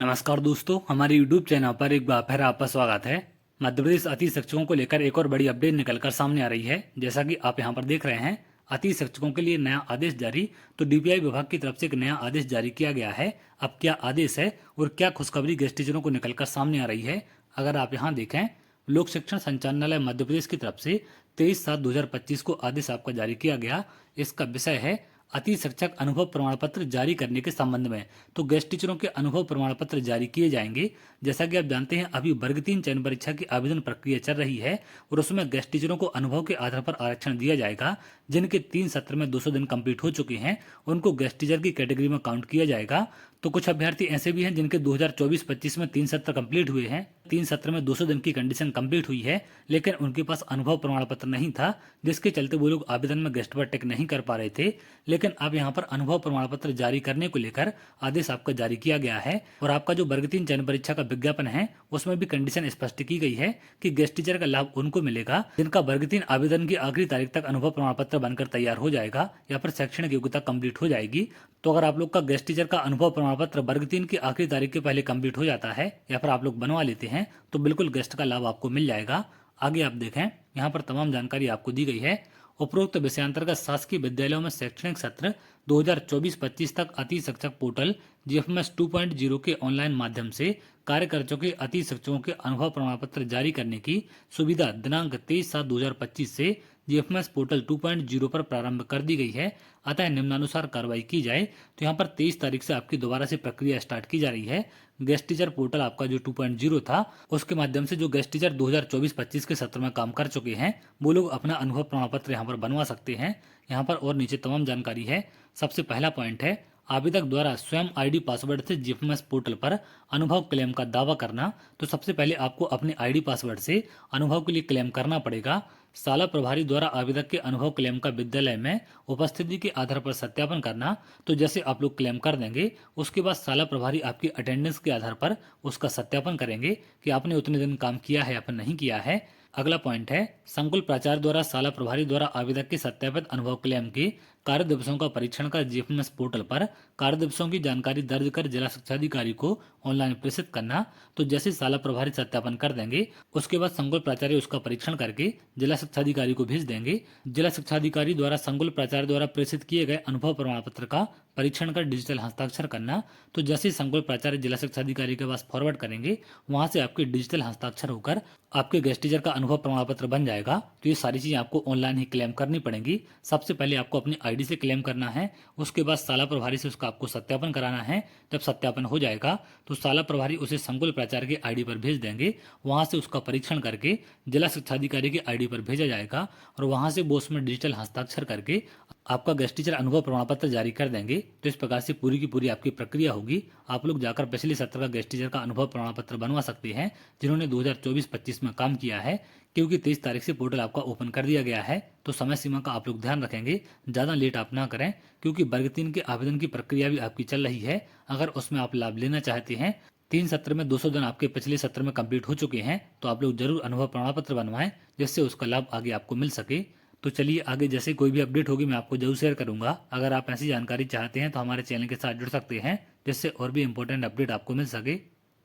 नमस्कार दोस्तों, हमारे YouTube चैनल पर एक बार फिर आपका स्वागत है। मध्य प्रदेश अति शिक्षकों को लेकर एक और बड़ी अपडेट निकलकर सामने आ रही है। जैसा कि आप यहां पर देख रहे हैं, अति शिक्षकों के लिए नया आदेश जारी। तो डीपीआई विभाग की तरफ से एक नया आदेश जारी किया गया है। अब क्या आदेश है और क्या खुशखबरी गेस्ट टीचरों को निकलकर सामने आ रही है, अगर आप यहाँ देखें, लोक शिक्षण संचालनालय मध्य प्रदेश की तरफ से 23/7/2025 को आदेश आपका जारी किया गया। इसका विषय है अति शिक्षक अनुभव प्रमाण पत्र जारी करने के संबंध में। तो गेस्ट टीचरों के अनुभव प्रमाण पत्र जारी किए जाएंगे। जैसा कि आप जानते हैं, अभी वर्ग 3 चयन परीक्षा की आवेदन प्रक्रिया चल रही है और उसमें गेस्ट टीचरों को अनुभव के आधार पर आरक्षण दिया जाएगा। जिनके 3 सत्र में 200 दिन कंप्लीट हो चुके हैं, उनको गेस्ट टीचर की कैटेगरी में काउंट किया जाएगा। तो कुछ अभ्यर्थी ऐसे भी हैं जिनके 2024-25 में 3 सत्र कंप्लीट हुए हैं, 3 सत्र में 200 दिन की कंडीशन कंप्लीट हुई है, लेकिन उनके पास अनुभव प्रमाण पत्र नहीं था, जिसके चलते वो लोग आवेदन में गेस्ट पर टिक नहीं कर पा रहे थे। लेकिन अब यहाँ पर अनुभव प्रमाण पत्र जारी करने को लेकर आदेश आपका जारी किया गया है। और आपका जो वर्ग 3 चयन परीक्षा का विज्ञापन है, उसमें भी कंडीशन स्पष्ट की गई है कि गेस्ट टीचर का लाभ उनको मिलेगा जिनका वर्ग 3 आवेदन की आखिरी तारीख तक अनुभव प्रमाण पत्र बनकर तैयार हो जाएगा या फिर शैक्षणिक योग्यता कंप्लीट हो जाएगी। तो अगर आप लोग का गेस्ट टीचर का अनुभव प्रमाण पत्र वर्ग 3 की आखिरी तारीख के पहले कंप्लीट हो जाता है या फिर आप लोग बनवा लेते हैं, तो बिल्कुल गेस्ट का लाभ आपको मिल जाएगा। आगे आप देखें, यहाँ पर तमाम जानकारी आपको दी गई है। उपरोक्त विषयांतर्गत शासकीय विद्यालयों में शैक्षणिक सत्र 2024-25 तक अति शिक्षक पोर्टल जीएफएमएस 2.0 के ऑनलाइन माध्यम से कार्य कर चुके अति शिक्षकों के अनुभव प्रमाण पत्र जारी करने की सुविधा दिनांक 23/7/2025 से जीएफएमएस पोर्टल 2.0 पर प्रारंभ कर दी गई है। अतः निम्नानुसार कार्रवाई की जाए तो यहाँ पर 23 तारीख से आपकी दोबारा से प्रक्रिया स्टार्ट की जा रही है। गेस्ट टीचर पोर्टल आपका जो 2.0 था, उसके माध्यम से जो गेस्ट टीचर 2024-25 के सत्र में काम कर चुके हैं, वो लोग अपना अनुभव प्रमाण पत्र यहाँ पर बनवा सकते हैं। यहाँ पर और नीचे तमाम जानकारी है। सबसे पहला पॉइंट है, आवेदक द्वारा स्वयं आईडी पासवर्ड से जीएफएमएस पोर्टल पर अनुभव क्लेम का दावा करना। तो सबसे पहले आपको अपने आईडी पासवर्ड से अनुभव के लिए क्लेम करना पड़ेगा। शाला प्रभारी द्वारा आवेदक के अनुभव क्लेम का विद्यालय में उपस्थिति के आधार पर सत्यापन करना। तो जैसे आप लोग क्लेम कर देंगे, उसके बाद शाला प्रभारी आपकी अटेंडेंस के आधार पर उसका सत्यापन करेंगे कि आपने उतने दिन काम किया है या फिर नहीं किया है। अगला पॉइंट है, संकुल प्राचार्य द्वारा शाला प्रभारी द्वारा आवेदक के सत्यापित अनुभव क्लेम के कार्य दिवसों का परीक्षण कर जीएफएमएस पोर्टल पर कार्य दिवसों की जानकारी दर्ज कर जिला शिक्षा अधिकारी को ऑनलाइन प्रेषित करना। तो जैसे शाला प्रभारी सत्यापन कर देंगे, उसके बाद संकुल प्राचार्य उसका परीक्षण करके जिला शिक्षा अधिकारी को भेज देंगे। जिला शिक्षा अधिकारी द्वारा संकुल प्राचार्य द्वारा प्रेषित किए गए अनुभव प्रमाण पत्र का परीक्षण कर डिजिटल हस्ताक्षर करना। तो जैसे संकुल प्राचार्य जिला शिक्षा अधिकारी के पास फॉरवर्ड करेंगे, वहां से आपके डिजिटल हस्ताक्षर होकर आपके गेस्ट टीचर का अनुभव प्रमाण पत्र बन जाएगा। तो ये सारी चीजें आपको ऑनलाइन ही क्लेम करनी पड़ेंगी। सबसे पहले आपको अपनी आईडी से क्लेम करना है, उसके बाद शाला प्रभारी से उसका आपको सत्यापन कराना है। जब सत्यापन हो जाएगा तो शाला प्रभारी उसे संकुल प्राचार्य के आईडी पर भेज देंगे। वहां से उसका परीक्षण करके जिला शिक्षा अधिकारी के आईडी पर भेजा जाएगा और वहां से वो उसमें डिजिटल हस्ताक्षर करके आपका गेस्ट टीचर अनुभव प्रमाण पत्र जारी कर देंगे। तो इस प्रकार से पूरी की पूरी आपकी प्रक्रिया होगी। आप लोग जाकर पिछले सत्र का गेस्ट टीचर का अनुभव प्रमाण पत्र बनवा सकते हैं जिन्होंने 2024-25 में काम किया है, क्योंकि 23 तारीख से पोर्टल आपका ओपन कर दिया गया है। तो समय सीमा का आप लोग ध्यान रखेंगे, ज़्यादा लेट आप ना करें, क्योंकि वर्ग 3 के आवेदन की प्रक्रिया भी आपकी चल रही है। अगर उसमें आप लाभ लेना चाहते हैं, 3 सत्र में 200 दिन आपके पिछले सत्र में कंप्लीट हो चुके हैं, तो आप लोग जरूर अनुभव प्रमाण पत्र बनवाएं, जिससे उसका लाभ आगे आपको मिल सके। तो चलिए आगे जैसे कोई भी अपडेट होगी मैं आपको जरूर शेयर करूंगा। अगर आप ऐसी जानकारी चाहते हैं तो हमारे चैनल के साथ जुड़ सकते हैं, जिससे और भी इंपॉर्टेंट अपडेट आपको मिल सके।